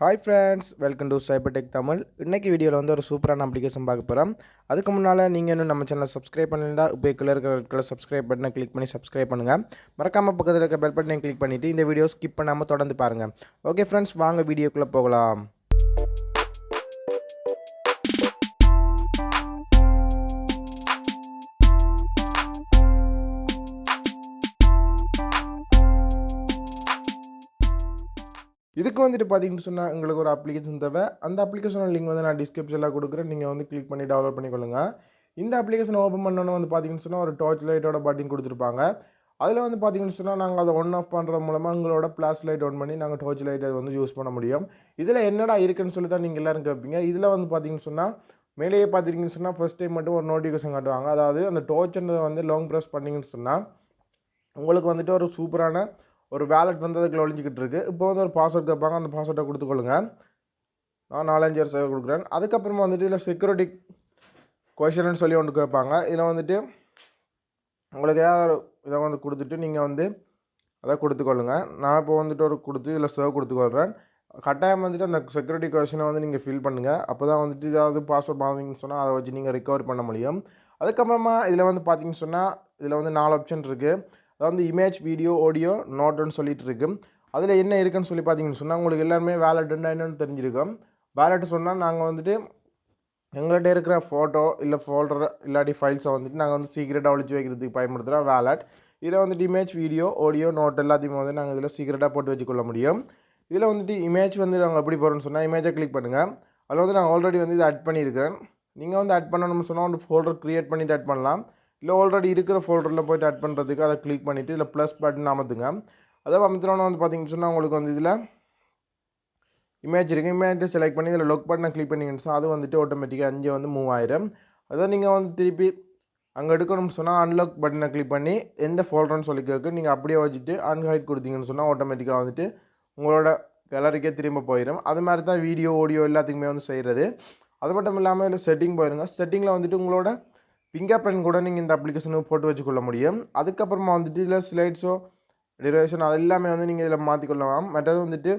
Hi friends, welcome to CyberTechTamil. இன்னைக்கு வீடியோல வந்து ஒரு சூப்பரான அப்ளிகேஷன் பார்க்க போறோம். அதுக்கு முன்னால நீங்க இன்னும் நம்ம சேனலை சப்ஸ்கிரைப் பண்ணலனா இப்போ கீழ இருக்கிற ரெட் கலர் சப்ஸ்கிரைப் பட்டனை கிளிக் பண்ணி சப்ஸ்கிரைப் பண்ணுங்க. மறக்காம பக்கத்துல இருக்க பெல் பட்டனை கிளிக் பண்ணிட்டு இந்த வீடியோ ஸ்கிப் பண்ணாம தொடர்ந்து பாருங்க. ஓகே फ्रेंड्स, வாங்க வீடியோக்குள்ள போகலாம். இதுக்கு வந்துட்டு பார்த்தீங்கன்னு சொன்னா உங்களுக்கு ஒரு அப்ளிகேஷன் தேவை. அந்த அப்ளிகேஷனோட லிங்க் வந்து நான் டிஸ்கிரிப்ஷன்ல கொடுக்குறேன். நீங்க வந்து கிளிக் பண்ணி டவுன்லோட் பண்ணிக்கொள்ளுங்க. இந்த அப்ளிகேஷன் ஓப்பன் பண்ணனும் வந்து பார்த்தீங்கன்னு சொன்னா ஒரு டார்ச் லைட்டோட பட்டன் கொடுத்திருப்பாங்க. அதில் வந்து பார்த்தீங்கன்னு சொன்னா நாங்கள் அதை ஒன் ஆஃப் பண்ணுற மூலமாக உங்களோட ஃப்ளாஷ் லைட் ஆன் பண்ணி நாங்கள் டார்ச் லைட்டை வந்து யூஸ் பண்ண முடியும். இதில் என்னடா இருக்குன்னு சொல்லி தான் நீங்கள் எல்லாரும் கேட்பீங்க. இதில் வந்து பார்த்தீங்கன்னு சொன்னால் மேலேயே பார்த்துருக்கீங்கன்னு சொன்னால் ஃபர்ஸ்ட் டைம் மட்டும் ஒரு நோட்டிஃபிகேஷன் காட்டுவாங்க. அதாவது அந்த டார்ச்ன்றதை வந்து லாங் ப்ரெஸ் பண்ணிங்கன்னு சொன்னால் உங்களுக்கு வந்துட்டு ஒரு சூப்பரான ஒரு வேலட் வந்து அதுக்குள்ள ஒழிஞ்சிக்கிட்டு இருக்குது. இப்போ வந்து ஒரு பாஸ்வேர்ட் கேட்பாங்க, அந்த பாஸ்வேர்டை கொடுத்துக்கொள்ளுங்க. நான் 4-5 இயர் சேவை கொடுக்குறேன். அதுக்கப்புறமா வந்துட்டு இதில் செக்யூரிட்டி கொஷின்னு சொல்லி ஒன்று கேட்பாங்க. இதில் வந்துட்டு உங்களுக்கு ஏதாவது இதை வந்து கொடுத்துட்டு நீங்கள் வந்து அதை கொடுத்துக்கொள்ளுங்க. நான் இப்போ வந்துட்டு ஒரு கொடுத்து இதில் சேவ் கொடுத்துக்கொள்கிறேன். கட்டாயம் வந்துட்டு அந்த செக்யூரிட்டி கொஷினை வந்து நீங்கள் ஃபில் பண்ணுங்கள். அப்போ தான் வந்துட்டு ஏதாவது பாஸ்வேர்ட் வாங்கிங்கன்னு சொன்னால் அதை வச்சு நீங்கள் ரிகவர் பண்ண முடியும். அதுக்கப்புறமா இதில் வந்து பார்த்தீங்கன்னு சொன்னால் இதில் வந்து 4 ஆப்ஷன் இருக்குது. அது வந்து இமேஜ், வீடியோ, ஆடியோ, நோட்டுன்னு சொல்லிட்டு இருக்கு. அதில் என்ன இருக்குன்னு சொல்லி பார்த்தீங்கன்னு சொன்னால் உங்களுக்கு எல்லாருமே வேலட்னா என்னென்னு தெரிஞ்சிருக்கும். வேலட் சொன்னால் நாங்கள் வந்துட்டு எங்கள்கிட்ட இருக்கிற ஃபோட்டோ இல்லை ஃபோல்டர் இல்லாட்டி ஃபைல்ஸை வந்துட்டு நாங்கள் வந்து சீக்கிரட்டாக ஒழிச்சு வைக்கிறதுக்கு பயன்படுத்துகிறோம் வேலட். இதில் வந்துட்டு இமேஜ், வீடியோ, ஆடியோ, நோட் எல்லாத்தையுமே வந்து நாங்கள் இதில் சீக்கிரட்டாக போட்டு வச்சுக்கொள்ள முடியும். இதில் வந்துட்டு இமேஜ் வந்து நாங்கள் எப்படி போகிறோன்னு சொன்னால் இமேஜை கிளிக் பண்ணுங்கள். அதில் வந்து நான் ஆல்ரெடி வந்து இதை ஆட் பண்ணியிருக்கேன். நீங்கள் வந்து ஆட் பண்ணணும்னு சொன்னால் ஒரு ஃபோல்டர் க்ரியேட் பண்ணிவிட்டு ஆட் பண்ணலாம். இல்லை ஆல்ரெடி இருக்கிற ஃபோல்டரில் போய்ட்டு ஆட் பண்ணுறதுக்கு அதை கிளிக் பண்ணிவிட்டு இதில் ப்ளஸ் பட்டன் அமர்த்துங்க. அதை அமர்த்தினோன்னு வந்து பார்த்தீங்கன்னு சொன்னால் உங்களுக்கு வந்து இதில் இமேஜ் இருக்குது. இமேஜை செலக்ட் பண்ணி இதில் லொக் பட்டனை கிளிக் பண்ணிங்கன்னு சொன்னால் அது வந்துட்டு ஆட்டோமேட்டிக்காக அங்கே வந்து மூவ் ஆயிடும். அதை நீங்கள் வந்து திருப்பி அங்கே எடுக்கணும்னு சொன்னால் அன்லாக் பட்டனை கிளிக் பண்ணி எந்த ஃபோல்டர்னு சொல்லி கேட்கு நீங்கள் அப்படியே வச்சுட்டு அன்ஹைட் கொடுத்தீங்கன்னு சொன்னால் ஆட்டோமேட்டிக்காக வந்துட்டு உங்களோட கேலரிக்கே திரும்ப போயிடும். அது மாதிரி தான் வீடியோ, ஆடியோ எல்லாத்துக்குமே வந்து செய்கிறது. அது மட்டும் இல்லாமல் இதில் செட்டிங் போயிருங்க. செட்டிங்கில் வந்துட்டு உங்களோட ஃபிங்கர் பிரிண்ட் கூட நீங்கள் இந்த அப்ளிகேஷனுக்கு போட்டு வச்சுக்கொள்ள முடியும். அதுக்கப்புறமா வந்துட்டு இதில் ஸ்லைட்ஸோ, டியூரேஷன் அது எல்லாமே வந்து நீங்கள் இதில் மாற்றிக்கொள்ளலாம். மற்றது வந்துட்டு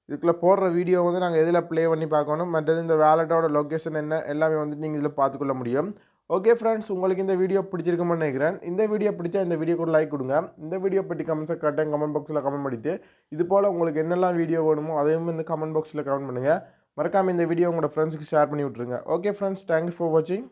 இதுக்குள்ளே போடுற வீடியோ வந்து நாங்கள் எதில் ப்ளே பண்ணி பார்க்கணும். மற்றது இந்த வேலட்டோட லொக்கேஷன் என்ன எல்லாமே வந்து நீங்கள் இதில் பார்த்துக்கொள்ள முடியும். ஓகே ஃப்ரெண்ட்ஸ், உங்களுக்கு இந்த வீடியோ பிடிச்சிருக்குன்னு நினைக்கிறேன். இந்த வீடியோ பிடிச்சா இந்த வீடியோக்கு ஒரு லைக் கொடுங்க. இந்த வீடியோ பற்றி கமெண்ட்ஸை கட்டாயம் கமெண்ட் பாக்ஸில் கமெண்ட் பண்ணிவிட்டு இது போல் உங்களுக்கு என்னெல்லாம் வீடியோ வேணுமோ அதையும் இந்த கமெண்ட் பாக்ஸில் கமெண்ட் பண்ணுங்கள். மறக்காமல் இந்த வீடியோ உங்களோட ஃப்ரெண்ட்ஸுக்கு ஷேர் பண்ணி விட்ருங்க. ஓகே ஃப்ரெண்ட்ஸ், தேங்க்யூ ஃபார் வாட்சிங்.